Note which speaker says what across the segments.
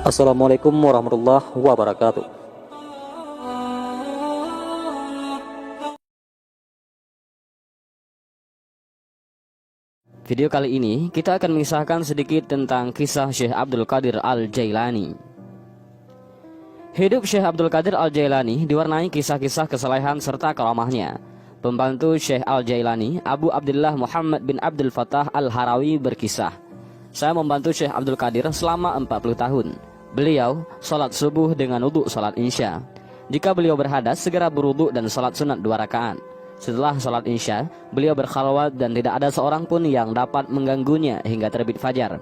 Speaker 1: Assalamualaikum warahmatullahi wabarakatuh.
Speaker 2: Video kali ini kita akan mengisahkan sedikit tentang kisah Syekh Abdul Qadir Al-Jailani. Hidup Syekh Abdul Qadir Al-Jailani diwarnai kisah-kisah kesalehan serta karamahnya. Pembantu Syekh Al-Jailani, Abu Abdullah Muhammad bin Abdul Fattah Al-Harawi berkisah, "Saya membantu Syekh Abdul Qadir selama 40 tahun. Beliau salat subuh dengan wudu salat isya. Jika beliau berhadas, segera berwudu dan salat sunat 2 rakaat. Setelah salat isya, beliau berkhalwat dan tidak ada seorang pun yang dapat mengganggunya hingga terbit fajar.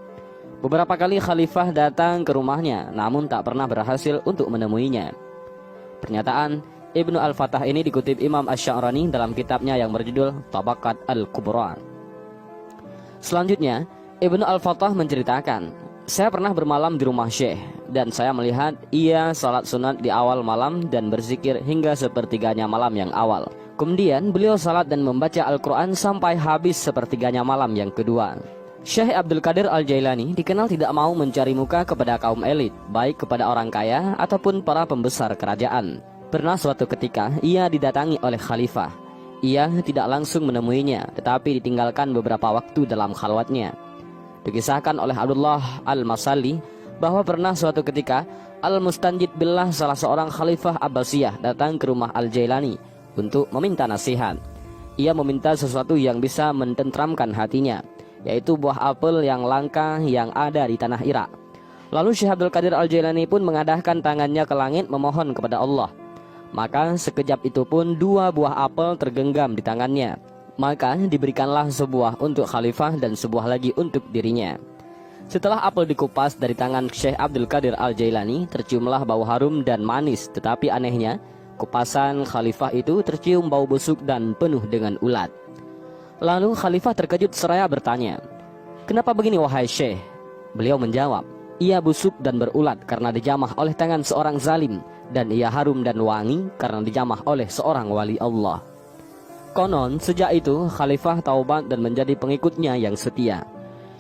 Speaker 2: Beberapa kali khalifah datang ke rumahnya, namun tak pernah berhasil untuk menemuinya." Pernyataan Ibnu Al-Fattah ini dikutip Imam Asy-Sya'rani dalam kitabnya yang berjudul Tabaqat Al-Kubra. Selanjutnya, Ibnu Al-Fattah menceritakan, "Saya pernah bermalam di rumah Syekh dan saya melihat ia salat sunat di awal malam dan berzikir hingga sepertiganya malam yang awal. Kemudian beliau salat dan membaca Al-Quran sampai habis sepertiganya malam yang kedua." Syekh Abdul Qadir Al-Jailani dikenal tidak mau mencari muka kepada kaum elit, baik kepada orang kaya ataupun para pembesar kerajaan. Pernah suatu ketika ia didatangi oleh khalifah. Ia tidak langsung menemuinya, tetapi ditinggalkan beberapa waktu dalam khalwatnya. Dikisahkan oleh Abdullah Al-Masalli bahwa pernah suatu ketika Al-Mustanjid Billah, salah seorang khalifah Abbasiyah, datang ke rumah Al-Jailani untuk meminta nasihat. Ia meminta sesuatu yang bisa mententramkan hatinya, yaitu buah apel yang langka yang ada di tanah Irak. Lalu Syekh Abdul Qadir Al-Jailani pun mengadahkan tangannya ke langit memohon kepada Allah. Maka sekejap itu pun 2 buah apel tergenggam di tangannya. Maka diberikanlah sebuah untuk khalifah dan sebuah lagi untuk dirinya. Setelah apel dikupas dari tangan Syekh Abdul Qadir Al-Jailani, terciumlah bau harum dan manis. Tetapi anehnya, kupasan khalifah itu tercium bau busuk dan penuh dengan ulat. Lalu khalifah terkejut seraya bertanya, "Kenapa begini wahai Syekh?" Beliau menjawab, "Ia busuk dan berulat karena dijamah oleh tangan seorang zalim, dan ia harum dan wangi karena dijamah oleh seorang wali Allah." Konon sejak itu khalifah taubat dan menjadi pengikutnya yang setia.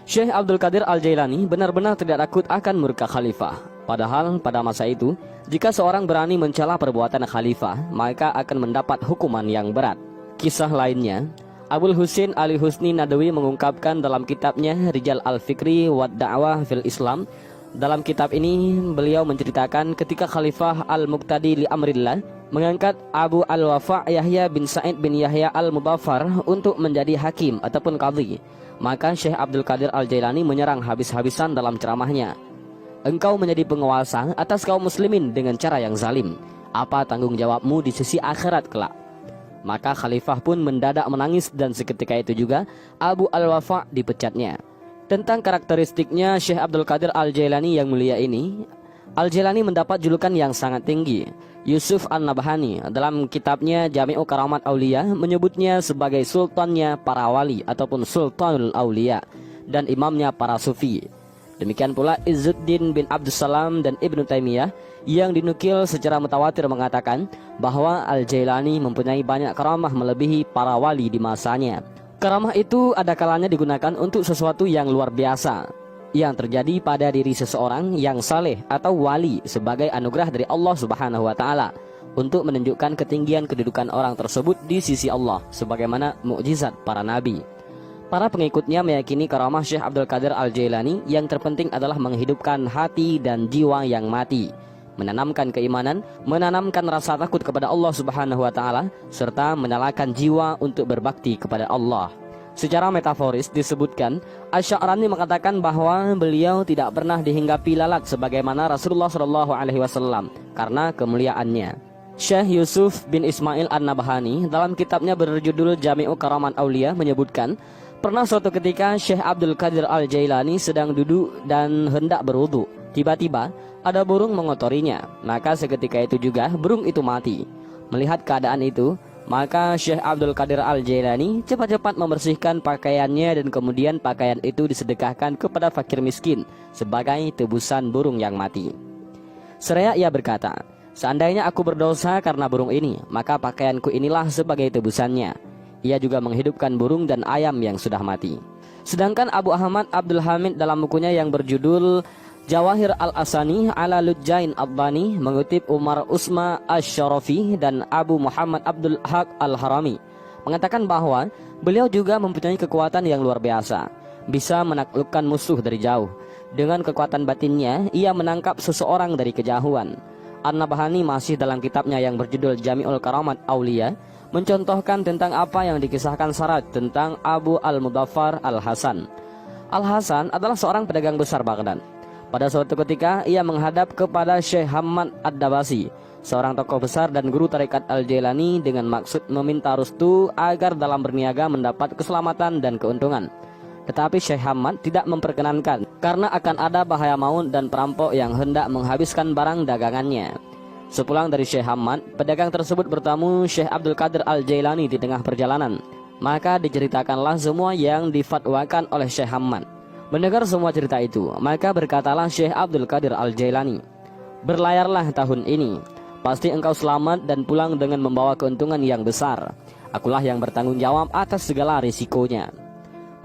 Speaker 2: Syekh Abdul Qadir Al-Jailani benar-benar tidak takut akan murka khalifah. Padahal pada masa itu, jika seorang berani mencela perbuatan khalifah, maka akan mendapat hukuman yang berat. Kisah lainnya, Abul Husain Ali Husni Nadawi mengungkapkan dalam kitabnya Rijal Al-Fikri wa Da'wah fil Islam. Dalam kitab ini beliau menceritakan ketika Khalifah Al-Muqtadi li Amrillah mengangkat Abu Al-Wafa' Yahya bin Sa'id bin Yahya Al-Mubaffar untuk menjadi hakim ataupun qadhi. Maka Syekh Abdul Qadir Al-Jailani menyerang habis-habisan dalam ceramahnya, "Engkau menjadi penguasa atas kaum muslimin dengan cara yang zalim. Apa tanggung jawabmu di sisi akhirat kelak?" Maka khalifah pun mendadak menangis dan seketika itu juga Abu Al-Wafa' dipecatnya. Tentang karakteristiknya Syekh Abdul Qadir Al-Jailani yang mulia ini, Al-Jailani mendapat julukan yang sangat tinggi. Yusuf An-Nabhani dalam kitabnya Jami'u Karamat Aulia menyebutnya sebagai sultannya para wali ataupun sultanul aulia dan imamnya para sufi. Demikian pula Izzuddin bin Abdussalam dan Ibnu Taimiyah yang dinukil secara mutawatir mengatakan bahwa Al-Jailani mempunyai banyak karamah melebihi para wali di masanya. Karamah itu ada kalanya digunakan untuk sesuatu yang luar biasa yang terjadi pada diri seseorang yang saleh atau wali sebagai anugerah dari Allah Subhanahu wa taala untuk menunjukkan ketinggian kedudukan orang tersebut di sisi Allah sebagaimana mukjizat para nabi. Para pengikutnya meyakini karamah Syekh Abdul Qadir Al-Jailani yang terpenting adalah menghidupkan hati dan jiwa yang mati, menanamkan keimanan, menanamkan rasa takut kepada Allah Subhanahu wa taala serta menyalakan jiwa untuk berbakti kepada Allah. Secara metaforis disebutkan, Asy-Sya'rani mengatakan bahwa beliau tidak pernah dihinggapi lalat sebagaimana Rasulullah SAW karena kemuliaannya. Syekh Yusuf bin Ismail An-Nabhani dalam kitabnya berjudul Jami'u Karamat Aulia menyebutkan, pernah suatu ketika Syekh Abdul Qadir Al-Jailani sedang duduk dan hendak berwudu. Tiba-tiba ada burung mengotorinya, maka seketika itu juga burung itu mati. Melihat keadaan itu, maka Syekh Abdul Qadir Al-Jailani cepat-cepat membersihkan pakaiannya dan kemudian pakaian itu disedekahkan kepada fakir miskin sebagai tebusan burung yang mati. Seraya ia berkata, "Seandainya aku berdosa karena burung ini, maka pakaianku inilah sebagai tebusannya." Ia juga menghidupkan burung dan ayam yang sudah mati. Sedangkan Abu Ahmad Abdul Hamid dalam bukunya yang berjudul Jawahir Al-Asani ala Lujain Abbani mengutip Umar Usma Asy-Syarafi dan Abu Muhammad Abdul Haq Al-Harami mengatakan bahwa beliau juga mempunyai kekuatan yang luar biasa, bisa menaklukkan musuh dari jauh. Dengan kekuatan batinnya, ia menangkap seseorang dari kejauhan. An-Nabhani masih dalam kitabnya yang berjudul Jami'ul Karamat Aulia mencontohkan tentang apa yang dikisahkan Saraj tentang Abu Al-Mudhaffar Al-Hasan. Al-Hasan adalah seorang pedagang besar Baghdad. Pada suatu ketika ia menghadap kepada Syekh Hamad Ad-Dabasi, seorang tokoh besar dan guru tarekat Al-Jailani, dengan maksud meminta restu agar dalam berniaga mendapat keselamatan dan keuntungan. Tetapi Syekh Hamad tidak memperkenankan karena akan ada bahaya maut dan perampok yang hendak menghabiskan barang dagangannya. Sepulang dari Syekh Hamad, pedagang tersebut bertemu Syekh Abdul Qadir Al-Jailani di tengah perjalanan. Maka diceritakanlah semua yang difatwakan oleh Syekh Hamad. Mendengar semua cerita itu, maka berkatalah Syekh Abdul Qadir Al-Jailani, "Berlayarlah tahun ini, pasti engkau selamat dan pulang dengan membawa keuntungan yang besar. Akulah yang bertanggung jawab atas segala risikonya."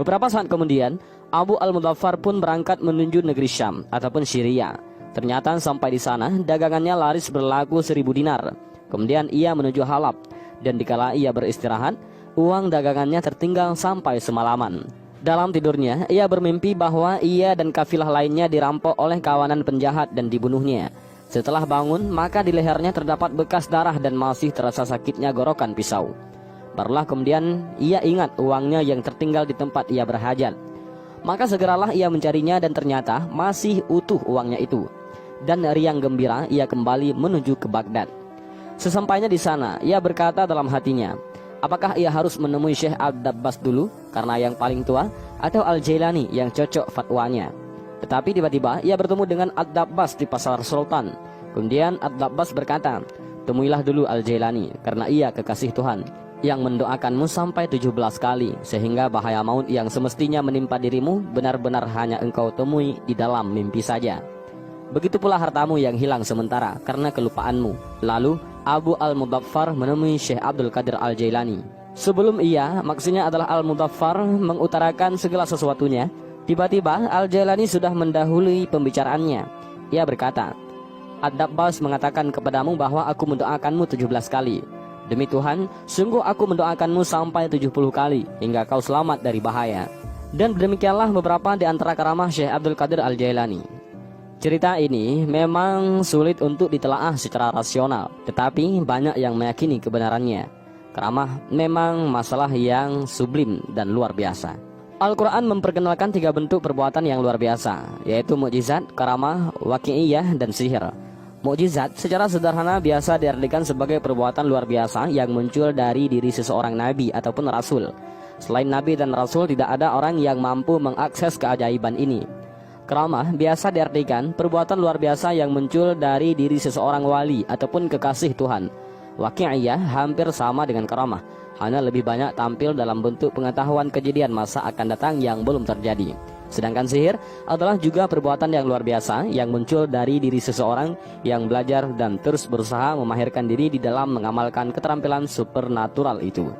Speaker 2: Beberapa saat kemudian, Abu Al-Mudhaffar pun berangkat menuju negeri Syam ataupun Syria. Ternyata sampai di sana dagangannya laris berlaku 1000 dinar. Kemudian ia menuju Halab, dan dikala ia beristirahat, uang dagangannya tertinggal sampai semalaman. Dalam tidurnya, ia bermimpi bahwa ia dan kafilah lainnya dirampok oleh kawanan penjahat dan dibunuhnya. Setelah bangun, maka di lehernya terdapat bekas darah dan masih terasa sakitnya gorokan pisau. Barulah kemudian ia ingat uangnya yang tertinggal di tempat ia berhajat. Maka segeralah ia mencarinya dan ternyata masih utuh uangnya itu. Dan riang gembira ia kembali menuju ke Baghdad. Sesampainya di sana, ia berkata dalam hatinya, apakah ia harus menemui Syekh Ad-Dabbas dulu karena yang paling tua, atau Al-Jailani yang cocok fatwanya? Tetapi tiba-tiba ia bertemu dengan Ad-Dabbas di pasar Sultan. Kemudian Ad-Dabbas berkata, temuilah dulu Al-Jailani karena ia kekasih Tuhan yang mendoakanmu sampai 17 kali, sehingga bahaya maut yang semestinya menimpa dirimu benar-benar hanya engkau temui di dalam mimpi saja. Begitu pula hartamu yang hilang sementara karena kelupaanmu. Lalu Abu Al-Mudhaffar menemui Syekh Abdul Qadir Al-Jailani. Sebelum ia, maksudnya adalah Al-Mudhaffar, mengutarakan segala sesuatunya, tiba-tiba Al-Jailani sudah mendahului pembicaraannya. Ia berkata, Ad-Dabbas mengatakan kepadamu bahwa aku mendoakanmu 17 kali. Demi Tuhan, sungguh aku mendoakanmu sampai 70 kali hingga kau selamat dari bahaya. Dan demikianlah beberapa di antara karamah Syekh Abdul Qadir Al-Jailani. Cerita ini memang sulit untuk ditelaah secara rasional, tetapi banyak yang meyakini kebenarannya. Karamah memang masalah yang sublim dan luar biasa. Al-Quran memperkenalkan 3 bentuk perbuatan yang luar biasa, yaitu mukjizat, karamah, waqi'iyah, dan sihir. Mukjizat secara sederhana biasa diartikan sebagai perbuatan luar biasa yang muncul dari diri seseorang nabi ataupun rasul. Selain nabi dan rasul, tidak ada orang yang mampu mengakses keajaiban ini. Karamah biasa diartikan perbuatan luar biasa yang muncul dari diri seseorang wali ataupun kekasih Tuhan. Waqi'iyah hampir sama dengan karamah, hanya lebih banyak tampil dalam bentuk pengetahuan kejadian masa akan datang yang belum terjadi. Sedangkan sihir adalah juga perbuatan yang luar biasa yang muncul dari diri seseorang yang belajar dan terus berusaha memahirkan diri di dalam mengamalkan keterampilan supernatural itu.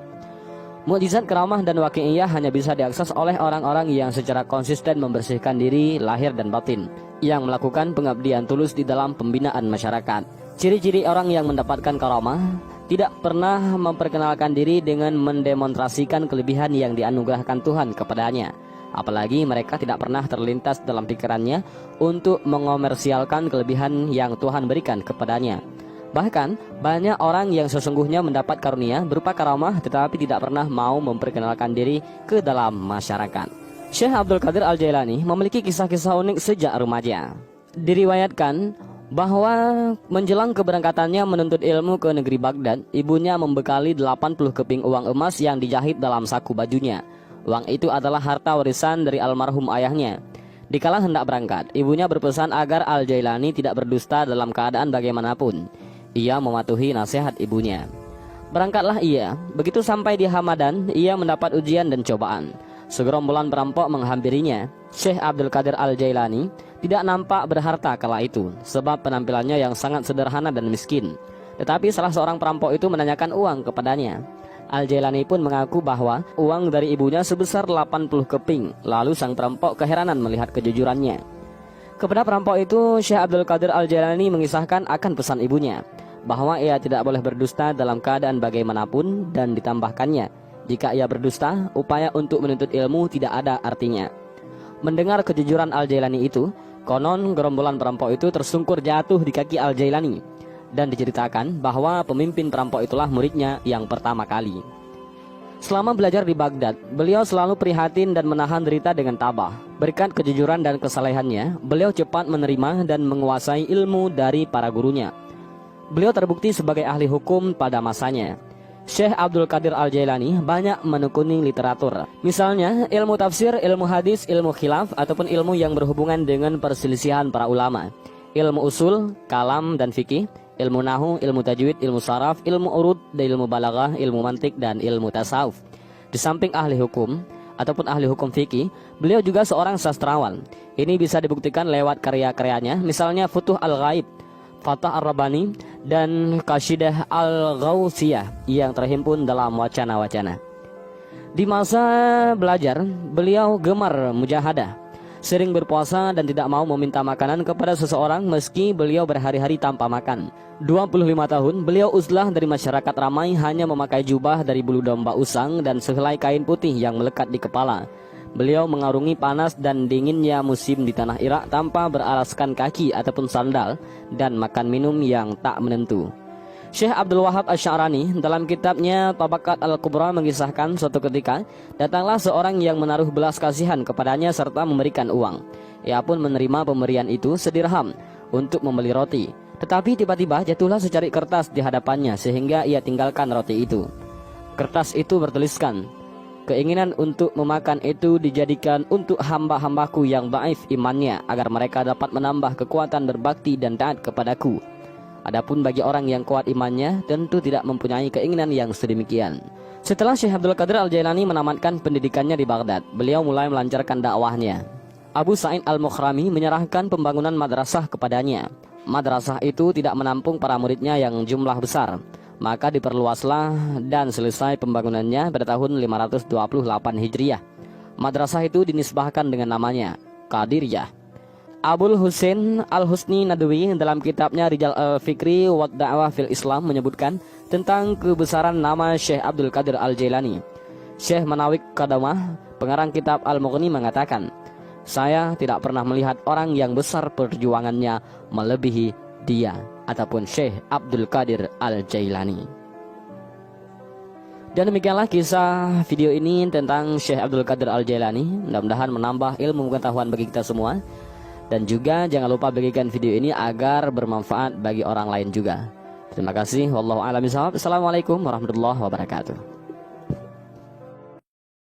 Speaker 2: Mukjizat, karamah, dan waqi'iyah hanya bisa diakses oleh orang-orang yang secara konsisten membersihkan diri lahir dan batin, yang melakukan pengabdian tulus di dalam pembinaan masyarakat. Ciri-ciri orang yang mendapatkan karamah tidak pernah memperkenalkan diri dengan mendemonstrasikan kelebihan yang dianugerahkan Tuhan kepadanya. Apalagi mereka tidak pernah terlintas dalam pikirannya untuk mengomersialkan kelebihan yang Tuhan berikan kepadanya. Bahkan banyak orang yang sesungguhnya mendapat karunia berupa karamah tetapi tidak pernah mau memperkenalkan diri ke dalam masyarakat. Syekh Abdul Qadir Al-Jailani memiliki kisah-kisah unik sejak remaja. Diriwayatkan bahwa menjelang keberangkatannya menuntut ilmu ke negeri Baghdad, ibunya membekali 80 keping uang emas yang dijahit dalam saku bajunya. Uang itu adalah harta warisan dari almarhum ayahnya. Dikala hendak berangkat, ibunya berpesan agar Al-Jailani tidak berdusta dalam keadaan bagaimanapun. Ia mematuhi nasihat ibunya. Berangkatlah ia. Begitu sampai di Hamadan, ia mendapat ujian dan cobaan. Segerombolan perampok menghampirinya. Syekh Abdul Qadir Al-Jailani tidak nampak berharta kala itu, sebab penampilannya yang sangat sederhana dan miskin. Tetapi salah seorang perampok itu menanyakan uang kepadanya. Al-Jailani pun mengaku bahwa uang dari ibunya sebesar 80 keping. Lalu sang perampok keheranan melihat kejujurannya. Kepada perampok itu, Syekh Abdul Qadir Al-Jailani mengisahkan akan pesan ibunya, bahwa ia tidak boleh berdusta dalam keadaan bagaimanapun, dan ditambahkannya, jika ia berdusta, upaya untuk menuntut ilmu tidak ada artinya. Mendengar kejujuran Al-Jailani itu, konon gerombolan perampok itu tersungkur jatuh di kaki Al-Jailani, dan diceritakan bahwa pemimpin perampok itulah muridnya yang pertama kali. Selama belajar di Baghdad, beliau selalu prihatin dan menahan derita dengan tabah. Berkat kejujuran dan kesalehannya, beliau cepat menerima dan menguasai ilmu dari para gurunya. Beliau terbukti sebagai ahli hukum pada masanya. Syekh Abdul Qadir Al-Jailani banyak menekuni literatur. Misalnya, ilmu tafsir, ilmu hadis, ilmu khilaf, ataupun ilmu yang berhubungan dengan perselisihan para ulama. Ilmu usul, kalam, dan fikih, ilmu nahu, ilmu tajwid, ilmu saraf, ilmu urud, dan ilmu balaghah, ilmu mantik, dan ilmu tasawuf. Di samping ahli hukum ataupun ahli hukum fikih, beliau juga seorang sastrawan. Ini bisa dibuktikan lewat karya-karyanya, misalnya Futuh Al-Ghaib, Fatah Ar-Rabbani, dan Qasidah Al-Ghawsiyah yang terhimpun dalam wacana-wacana. Di masa belajar, beliau gemar mujahadah, sering berpuasa dan tidak mau meminta makanan kepada seseorang meski beliau berhari-hari tanpa makan. 25 tahun beliau uzlah dari masyarakat ramai, hanya memakai jubah dari bulu domba usang dan sehelai kain putih yang melekat di kepala. Beliau mengarungi panas dan dinginnya musim di tanah Irak tanpa beralaskan kaki ataupun sandal, dan makan minum yang tak menentu. Syekh Abdul Wahab Asy-Sya'rani dalam kitabnya Tabaqat Al-Kubra mengisahkan suatu ketika datanglah seorang yang menaruh belas kasihan kepadanya serta memberikan uang. Ia pun menerima pemberian itu sedirham untuk membeli roti. Tetapi tiba-tiba jatuhlah secarik kertas di hadapannya sehingga ia tinggalkan roti itu. Kertas itu bertuliskan, "Keinginan untuk memakan itu dijadikan untuk hamba-hambaku yang dhaif imannya, agar mereka dapat menambah kekuatan berbakti dan taat kepadaku. Adapun bagi orang yang kuat imannya, tentu tidak mempunyai keinginan yang sedemikian." Setelah Syekh Abdul Qadir Al-Jailani menamatkan pendidikannya di Baghdad, beliau mulai melancarkan dakwahnya. Abu Sa'id Al-Mukhrami menyerahkan pembangunan madrasah kepadanya. Madrasah itu tidak menampung para muridnya yang jumlah besar, maka diperluaslah dan selesai pembangunannya pada tahun 528 Hijriah. Madrasah itu dinisbahkan dengan namanya Qadiriyah. Abul Husain Al-Husni Nadwi dalam kitabnya Rijal Al-Fikri wa Da'wah fil Islam menyebutkan tentang kebesaran nama Syekh Abdul Qadir Al-Jailani. Syekh Manawik Qadamah, pengarang kitab Al-Mughni, mengatakan, "Saya tidak pernah melihat orang yang besar perjuangannya melebihi dia," ataupun Syekh Abdul Qadir Al-Jailani. Dan demikianlah kisah video ini tentang Syekh Abdul Qadir Al-Jailani. Mudah-mudahan menambah ilmu pengetahuan bagi kita semua. Dan juga jangan lupa bagikan video ini agar bermanfaat bagi orang lain juga. Terima kasih. Wallahu a'lam bishawab. Assalamualaikum warahmatullahi wabarakatuh.